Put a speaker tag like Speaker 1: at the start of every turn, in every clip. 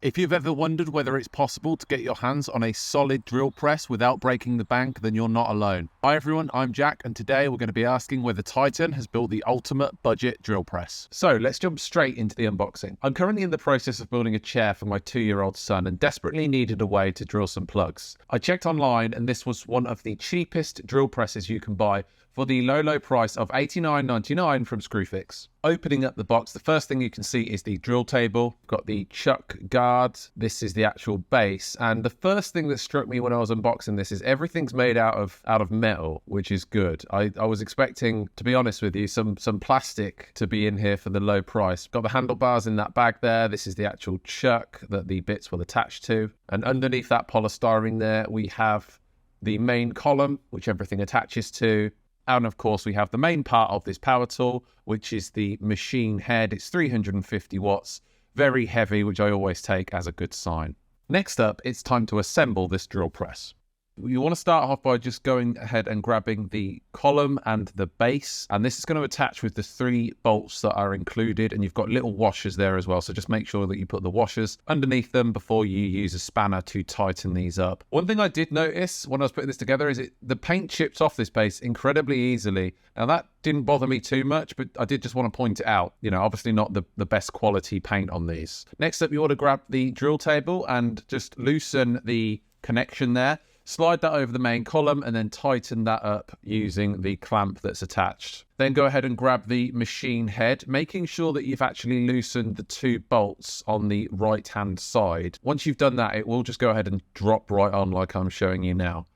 Speaker 1: If you've ever wondered whether it's possible to get your hands on a solid drill press without breaking the bank, then you're not alone. Hi everyone, I'm Jack, and today we're going to be asking whether Titan has built the ultimate budget drill press. So let's jump straight into the unboxing. I'm currently in the process of building a chair for my 2-year-old son and desperately needed a way to drill some plugs. I checked online and this was one of the cheapest drill presses you can buy for the low price of $89.99 from Screwfix. Opening up the box, the first thing you can see is the drill table. Got the chuck guard. This is the actual base. And the first thing that struck me when I was unboxing this is everything's made out of metal, which is good. I was expecting, to be honest with you, some plastic to be in here for the low price. Got the handlebars in that bag there. This is the actual chuck that the bits will attach to. And underneath that polystyrene there, we have the main column, which everything attaches to. And of course, we have the main part of this power tool, which is the machine head. It's 350 watts, very heavy, which I always take as a good sign. Next up, it's time to assemble this drill press. You want to start off by just going ahead and grabbing the column and the base, and this is going to attach with the 3 bolts that are included, and you've got little washers there as well, so just make sure that you put the washers underneath them before you use a spanner to tighten these up. One thing I did notice when I was putting this together is the paint chips off this base incredibly easily. Now that didn't bother me too much, but I did just want to point it out. You know, obviously not the best quality paint on these. Next up, you want to grab the drill table and just loosen the connection there. Slide that over the main column and then tighten that up using the clamp that's attached. Then go ahead and grab the machine head, making sure that you've actually loosened the 2 bolts on the right-hand side. Once you've done that, it will just go ahead and drop right on like I'm showing you now.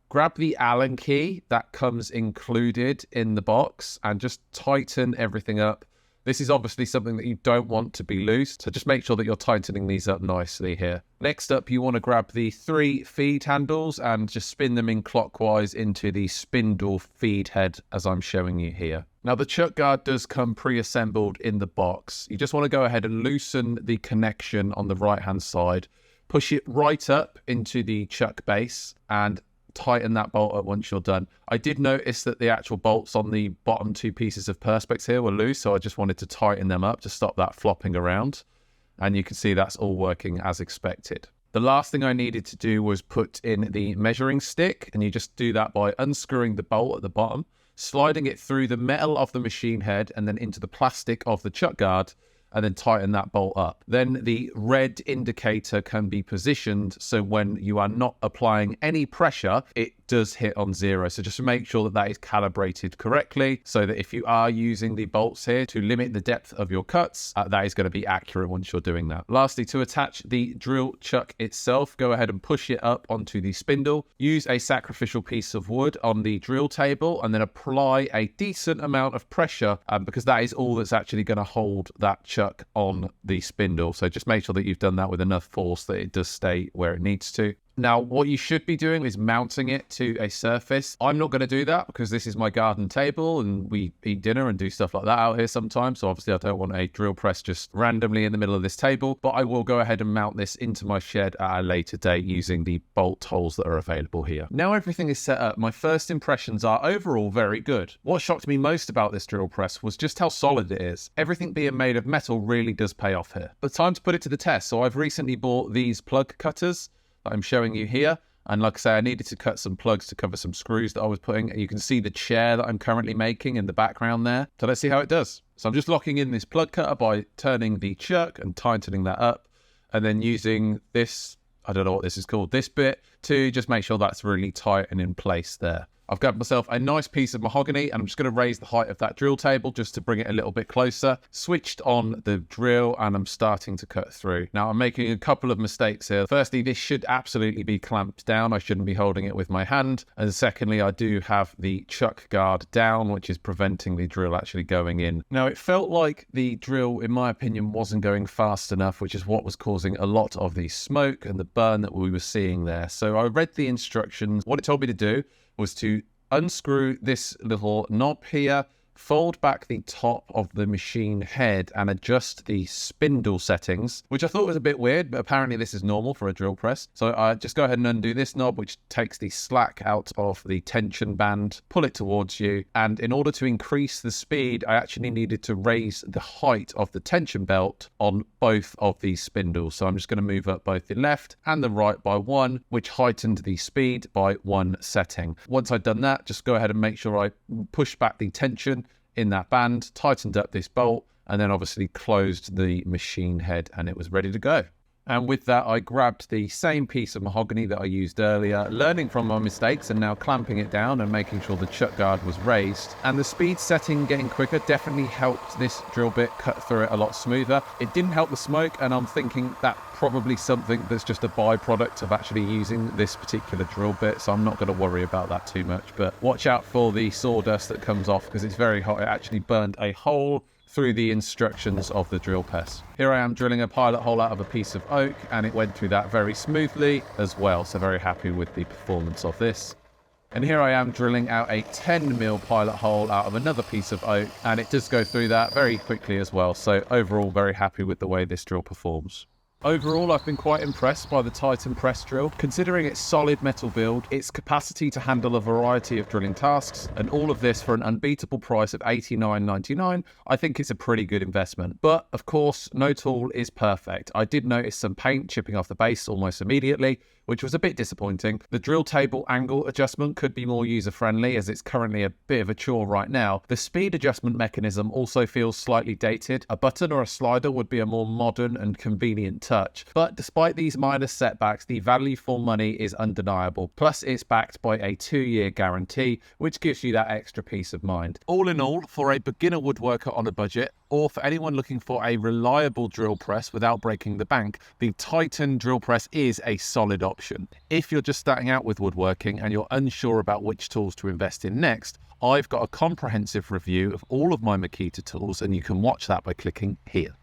Speaker 1: Grab the Allen key that comes included in the box and just tighten everything up. This is obviously something that you don't want to be loose, so just make sure that you're tightening these up nicely here. Next up, you want to grab the 3 feed handles and just spin them in clockwise into the spindle feed head as I'm showing you here. Now the chuck guard does come pre-assembled in the box. You just want to go ahead and loosen the connection on the right-hand side, push it right up into the chuck base and tighten that bolt up once you're done. I did notice that the actual bolts on the bottom 2 pieces of perspex here were loose, so I just wanted to tighten them up to stop that flopping around. And you can see that's all working as expected. The last thing I needed to do was put in the measuring stick, and you just do that by unscrewing the bolt at the bottom, sliding it through the metal of the machine head and then into the plastic of the chuck guard, and then tighten that bolt up. Then the red indicator can be positioned so when you are not applying any pressure, it does hit on 0. So just make sure that that is calibrated correctly so that if you are using the bolts here to limit the depth of your cuts, that is going to be accurate once you're doing that. Lastly, to attach the drill chuck itself, go ahead and push it up onto the spindle. Use a sacrificial piece of wood on the drill table and then apply a decent amount of pressure because that is all that's actually going to hold that chuck on the spindle. So just make sure that you've done that with enough force that it does stay where it needs to. Now, what you should be doing is mounting it to a surface. I'm not going to do that because this is my garden table and we eat dinner and do stuff like that out here sometimes. So obviously I don't want a drill press just randomly in the middle of this table, but I will go ahead and mount this into my shed at a later date using the bolt holes that are available here. Now everything is set up, my first impressions are overall very good. What shocked me most about this drill press was just how solid it is. Everything being made of metal really does pay off here. But time to put it to the test. So I've recently bought these plug cutters I'm showing you here, and like I say, I needed to cut some plugs to cover some screws that I was putting. You can see the chair that I'm currently making in the background there. So let's see how it does. So I'm just locking in this plug cutter by turning the chuck and tightening that up, and then using this, I don't know what this is called, this bit to just make sure that's really tight and in place there. I've got myself a nice piece of mahogany and I'm just going to raise the height of that drill table just to bring it a little bit closer. Switched on the drill and I'm starting to cut through. Now I'm making a couple of mistakes here. Firstly, this should absolutely be clamped down. I shouldn't be holding it with my hand. And secondly, I do have the chuck guard down, which is preventing the drill actually going in. Now it felt like the drill, in my opinion, wasn't going fast enough, which is what was causing a lot of the smoke and the burn that we were seeing there. So I read the instructions. What it told me to do was to unscrew this little knob here, fold back the top of the machine head and adjust the spindle settings, which I thought was a bit weird, but apparently this is normal for a drill press. So I just go ahead and undo this knob, which takes the slack out of the tension band, pull it towards you. And in order to increase the speed, I actually needed to raise the height of the tension belt on both of these spindles. So I'm just going to move up both the left and the right by 1, which heightened the speed by 1 setting. Once I'd done that, just go ahead and make sure I push back the tension in that band, tightened up this bolt, and then obviously closed the machine head, and it was ready to go. And with that, I grabbed the same piece of mahogany that I used earlier, learning from my mistakes and now clamping it down and making sure the chuck guard was raised. And the speed setting getting quicker definitely helped this drill bit cut through it a lot smoother. It didn't help the smoke, and I'm thinking that probably something that's just a byproduct of actually using this particular drill bit, so I'm not going to worry about that too much. But watch out for the sawdust that comes off because it's very hot. It actually burned a hole through the instructions of the drill press. Here I am drilling a pilot hole out of a piece of oak, and it went through that very smoothly as well, so very happy with the performance of this. And here I am drilling out a 10mm pilot hole out of another piece of oak, and it does go through that very quickly as well, so overall very happy with the way this drill performs. Overall, I've been quite impressed by the Titan press drill, considering its solid metal build, its capacity to handle a variety of drilling tasks, and all of this for an unbeatable price of $89.99. I think it's a pretty good investment. But of course, no tool is perfect. I did notice some paint chipping off the base almost immediately, which was a bit disappointing. The drill table angle adjustment could be more user-friendly, as it's currently a bit of a chore right now. The speed adjustment mechanism also feels slightly dated. A button or a slider would be a more modern and convenient touch. But despite these minor setbacks, the value for money is undeniable. Plus, it's backed by a 2-year guarantee, which gives you that extra peace of mind. All in all, for a beginner woodworker on a budget, or for anyone looking for a reliable drill press without breaking the bank, the Titan drill press is a solid option. If you're just starting out with woodworking and you're unsure about which tools to invest in next, I've got a comprehensive review of all of my Makita tools, and you can watch that by clicking here.